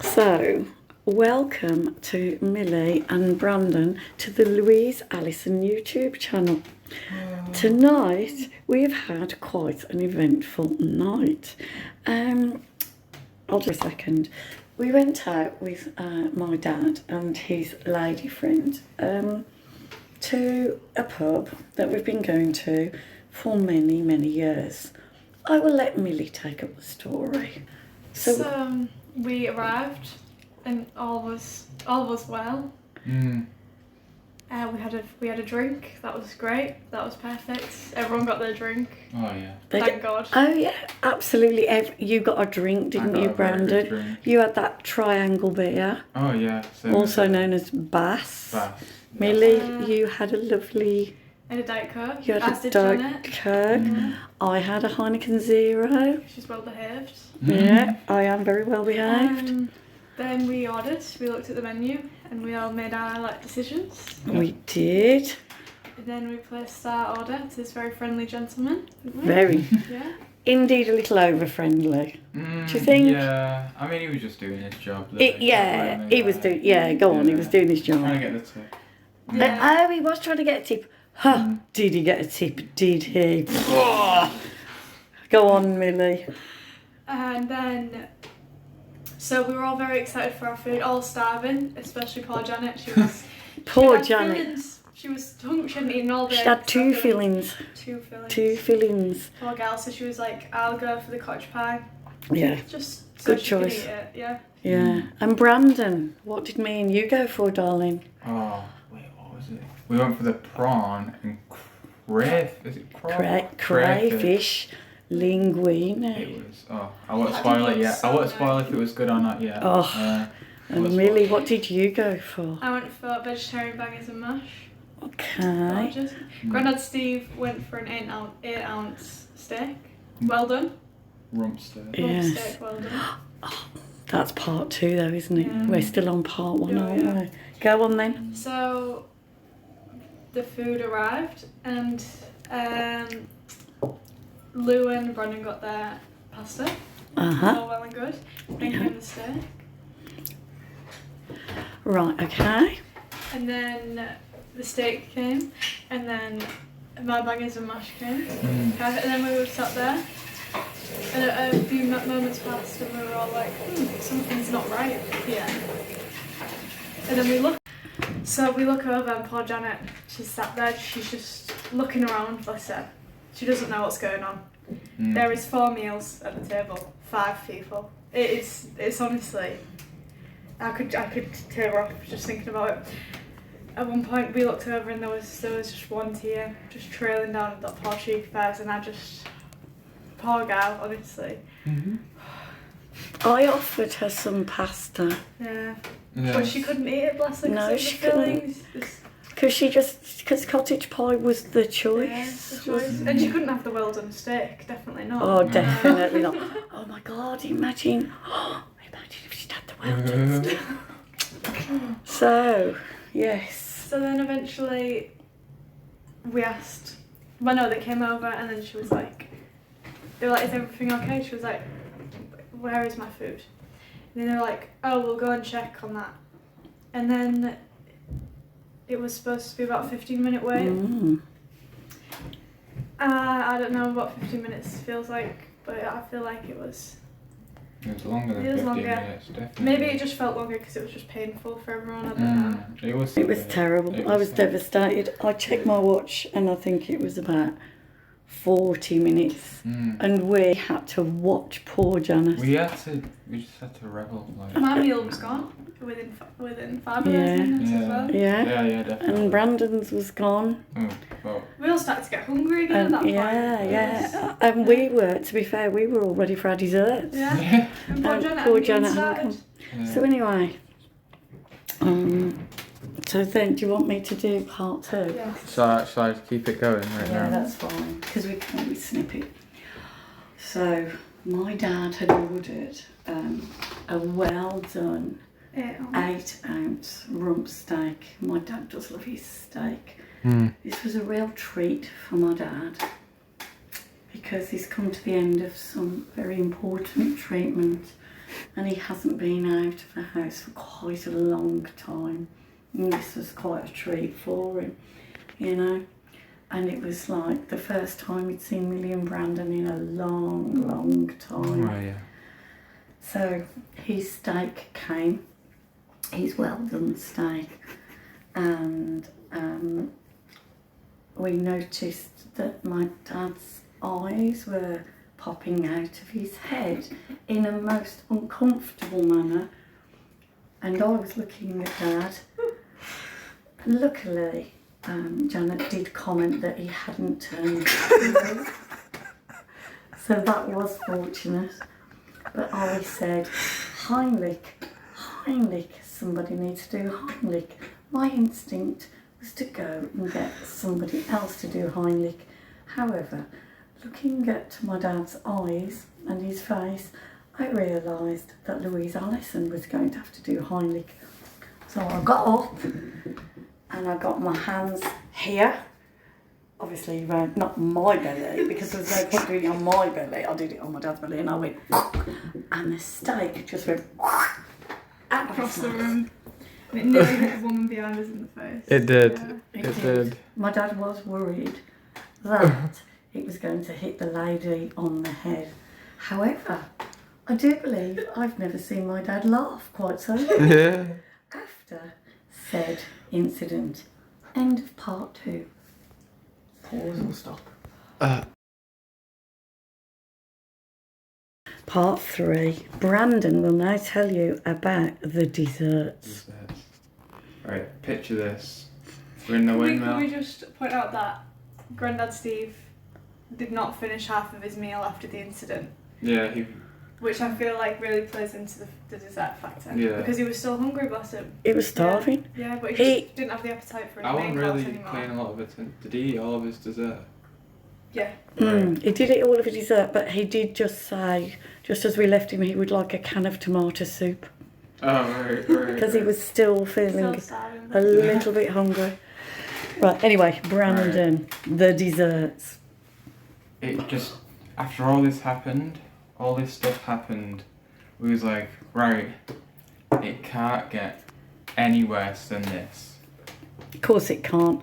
So, welcome to Millie and Brandon to the Louise Allison YouTube channel. Tonight we've had quite an eventful night. Hold on a second. We went out with my dad and his lady friend to a pub that we've been going to for many, many years. I will let Millie take up the story. So we arrived and all was well. We had a drink. That was great. That was perfect. Everyone got their drink. Oh yeah. Thank God. Oh yeah, absolutely. You got a drink, didn't you, Brandon? You had that triangle beer. Oh yeah. Also known as Bass. Bass. Millie, you had a lovely. I had a Diet Coke. You had a Diet Coke. I had a Heineken Zero. She's well behaved. Yeah, I am very well behaved. Then we ordered. We looked at the menu and we all made our decisions. We did. And then we placed our order to this very friendly gentleman. Very. Yeah. Indeed, a little over friendly. Do you think? Yeah, I mean he was just doing his job. He was doing. Yeah, go on. He was doing his job. Trying to get the tip. Yeah. Oh, he was trying to get a tip. Huh? Did he get a tip? Did he? Go on, Millie. And then, so we were all very excited for our food, all starving, especially poor Janet. She was. Poor she had Janet. Fillings. She was hungry. She hadn't eaten all day. She had two fillings. Two fillings. Two fillings. Poor girl. So she was like, "I'll go for the cottage pie." Yeah. Just so good she could choice. eat it. Yeah. Yeah. And Brandon, what did me and you go for, darling? Oh wait, what was it? We went for the prawn and Crayfish linguine. It was. Oh, I won't spoil it yet. I won't spoil if it was good or not yet. Oh. And Millie, what did you go for? I went for vegetarian bangers and mash. Okay. Gorgeous. Grandad Steve went for an 8-ounce steak. Well done. Rump steak. Yes. Rump steak, well done. Oh, that's part 2 though, isn't it? Yeah. We're still on part 1, aren't we? Go on then. So the food arrived and Lou and Brandon got their pasta. All well and good. Then came the steak. Right, okay. And then the steak came, and then my bangers and mash came. And then we were sat there, and a few moments passed, and we were all like, something's not right here. And then we look over, and poor Janet, she's sat there, she's just looking around, bless her. She doesn't know what's going on. There is 4 meals at the table, 5 people. It's honestly, I could tear up just thinking about it. At one point we looked over and there was just one tear just trailing down that poor cheek of hers, and poor girl, honestly. I offered her some pasta. Yeah. But she couldn't eat it, bless her. No, she couldn't. Because cottage pie was the choice. Yeah, the choice. And she couldn't have the well done steak, definitely not. Oh, definitely not. Oh my God, imagine if she'd had the well done steak. So, yes. So then eventually we asked, well no, they came over and then she was like, they were like, is everything okay? She was like, where is my food? And then they were like, oh, we'll go and check on that. And then it was supposed to be about a 15-minute wait. I don't know what 15 minutes feels like, but I feel like it was... It was longer than 15 minutes, definitely. Maybe it just felt longer because it was just painful for everyone, I don't know. It was terrible. I was devastated. I checked my watch and I think it was about 40 minutes. And we had to watch poor Janice. We just had to revel. My meal was gone within 5 minutes as well. Yeah, definitely. And Brandon's was gone. We all started to get hungry again at that point. Yeah. And we were, to be fair, we were all ready for our desserts. Yeah. And poor Janet hadn't come. Yeah. So anyway, so then do you want me to do part 2? Yeah. Shall I keep it going right now? Yeah, that's fine, because we can always snip it. So my dad had ordered a well done 8-ounce rump steak. My dad does love his steak. This was a real treat for my dad because he's come to the end of some very important treatment and he hasn't been out of the house for quite a long time. And this was quite a treat for him, you know. And it was like the first time he'd seen Millie and Brandon in a long, long time. Oh, yeah. So his steak came, his well done steak, and we noticed that my dad's eyes were popping out of his head in a most uncomfortable manner, and I was looking at Dad. Luckily, Janet did comment that he hadn't turned blue, so that was fortunate. But I said, Heimlich, somebody needs to do Heimlich. My instinct was to go and get somebody else to do Heimlich. However, looking at my dad's eyes and his face, I realised that Louise Allison was going to have to do Heimlich. So I got up and I got my hands here. Obviously, not my belly, because there was no point doing it on my belly. I did it on my dad's belly, and I went, and the steak just went Across the room. And it nearly hit a woman behind us in the face. It did. Yeah. It did. My dad was worried that it was going to hit the lady on the head. However, I do believe I've never seen my dad laugh quite so much. Yeah. After said incident. End of part 2. Pause or stop. Part 3. Brandon will now tell you about the desserts. Right, picture this. We're in the Can windmill. we just point out that Grandad Steve did not finish half of his meal after the incident, Yeah, he. which I feel like really plays into the dessert factor. Yeah. Because he was still hungry, bless him. It was starving. Yeah, but He- just didn't have the appetite for his I wasn't main course really anymore. paying a lot of attention. Did he eat all of his dessert? Yeah. He did eat all of his dessert, but he did just say, just as we left him, he would like a can of tomato soup. Oh, right. Because he was still feeling Still starving. a little bit hungry. Right, anyway, Brandon, the desserts. It just, after all this happened, all this stuff happened, we was like, right, it can't get any worse than this. Of course it can't.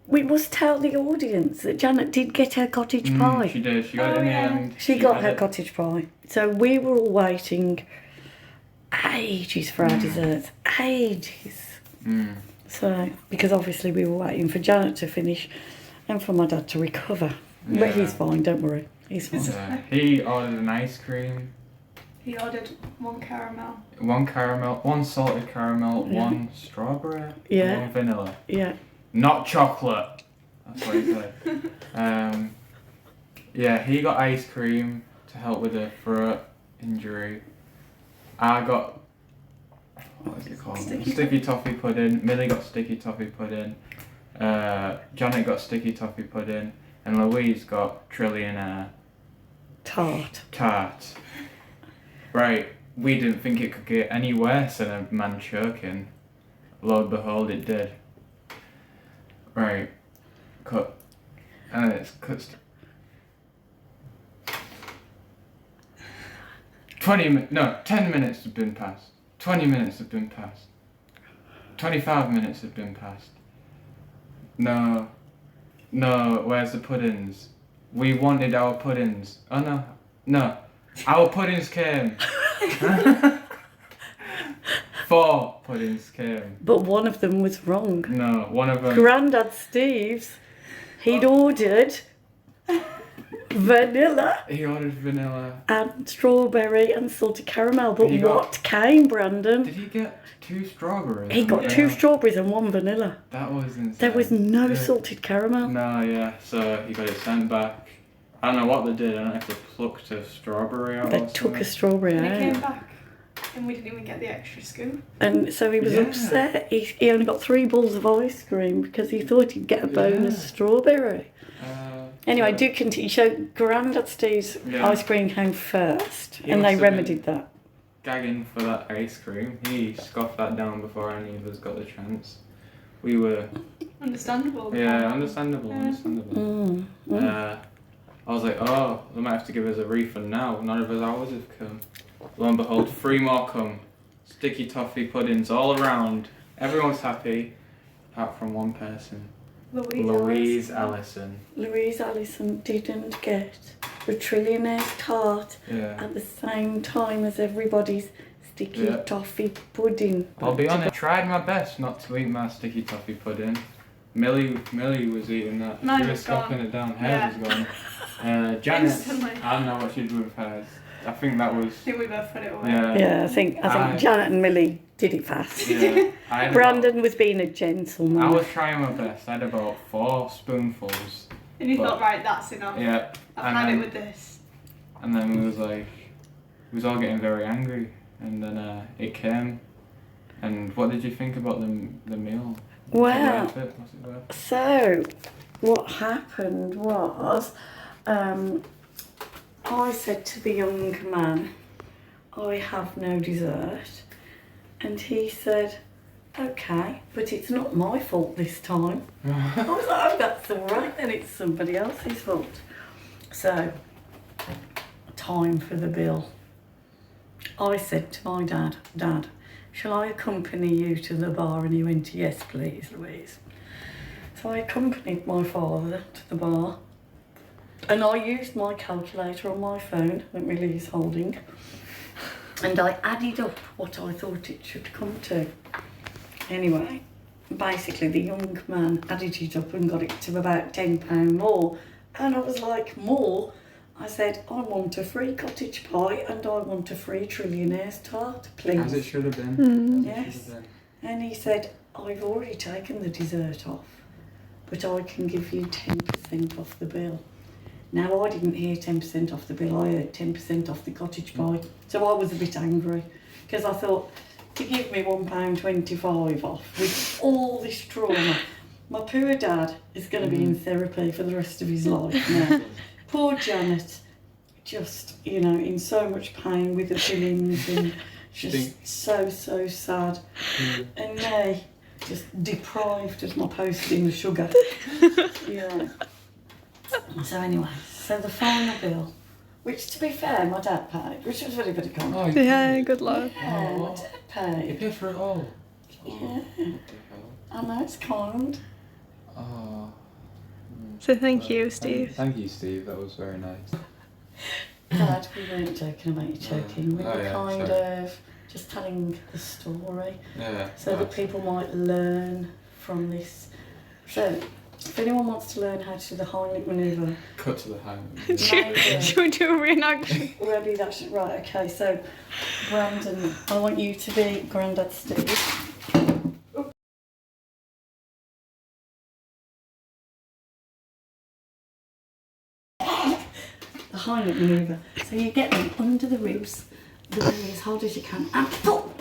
We must tell the audience that Janet did get her cottage pie. She did, she got it in the end. She got had her it. cottage pie. So we were all waiting ages for our desserts. Ages. So, because obviously we were waiting for Janet to finish and for my dad to recover. Yeah. But he's fine, don't worry. He's fine. Yeah. He ordered an ice cream, He ordered 1 caramel. 1 caramel, 1 salted caramel, Yeah. 1 strawberry, Yeah. 1 vanilla. Yeah. Not chocolate. That's what he said. Yeah, he got ice cream to help with a throat injury. I got, what is it called? Sticky toffee pudding. Millie got sticky toffee pudding. Janet got sticky toffee pudding. And Louise got trillionaire Tart. tart. Right, we didn't think it could get any worse than a man choking. Lo and behold, it did. Right, cut. And it's cut. 10 minutes have been passed. 20 minutes have been passed. 25 minutes have been passed. No, where's the puddings? We wanted our puddings. Oh no, our puddings came. 4 puddings came. But one of them was wrong. No, one of them. Grandad Steve's, he'd ordered vanilla He ordered vanilla. and strawberry and salted caramel. But He got- what came, Brandon? Did he get 2 strawberries? He got 2 strawberries and 1 vanilla. That was insane. There was no Yeah. salted caramel. No, yeah, so he got it sent back. I don't know what they did, I don't know if they plucked a strawberry out They or took something. a strawberry And he came out. back and we didn't even get the extra scoop. And so he was Yeah. upset. He only got 3 balls of ice cream because he thought he'd get a bonus Yeah. strawberry. Anyway, So- do continue. So Grandad Steve's Yeah. ice cream came first, He and must they have remedied that. gagging for that ice cream. He scoffed that down before any of us got the chance. We were, Understandable. yeah, understandable. Mm. Uh, I was like, oh, they might have to give us a refund now. None of us hours have come. Lo and behold, 3 more come. Sticky toffee puddings all around. Everyone's happy, apart from one person. Louise Allison. Louise Allison didn't get the trillionaire's tart at the same time as everybody's sticky toffee pudding. I'll be honest, I tried my best not to eat my sticky toffee pudding. Millie was eating that. Mine She was was scoffing gone. it down. Hers was gone. Janet, Instantly. I don't know what she'd do with hers. I think that was... I think we both put it away. Yeah, I think Janet and Millie did it fast. Yeah, Brandon was being a gentleman. I was trying my best. I had about 4 spoonfuls. And you thought, right, that's enough. Yeah. I've had it with this. And then we was all getting very angry. And then it came. And what did you think about the meal? Well, Was it worth? so what happened was, I said to the young man, I have no dessert. And he said, okay, but it's not my fault this time. I was like, oh, that's all right, then it's somebody else's fault. So, time for the bill. I said to my dad, Dad, shall I accompany you to the bar? And he went, yes, please, Louise. So I accompanied my father to the bar. And I used my calculator on my phone that Millie's holding. And I added up what I thought it should come to. Anyway, basically the young man added it up and got it to about £10 more. And I was like, more? I said, I want a free cottage pie and I want a free trillionaire's tart, please. As it should have been. Yes. And he said, I've already taken the dessert off, but I can give you 10% off the bill. Now, I didn't hear 10% off the bill, I heard 10% off the cottage pie. So I was a bit angry, because I thought, to give me £1.25 off with all this trauma, my poor dad is going to be in therapy for the rest of his life now. Poor Janet, just, you know, in so much pain with the fillings and just so sad. And me, just deprived of my posting of sugar. Yeah. So anyway, so the final bill, which to be fair, my dad paid, which was very, very kind. Oh, Yeah, good luck. Yeah, my dad You paid. paid for it all? Yeah. I know, it's kind. Oh. So thank you, Steve. Thank you, Steve. That was very nice. Dad, we weren't joking about you choking. We Oh, were yeah, kind sorry. of just telling the story Yeah. so that people might learn from this. So, if anyone wants to learn how to do the Heimlich manoeuvre, Cut to the hand. Should we do a reenaction? ready, that's right, okay, so Brandon, I want you to be Grandad Steve. The Heimlich manoeuvre. So you get them under the ribs, the belly as hard as you can, and pull.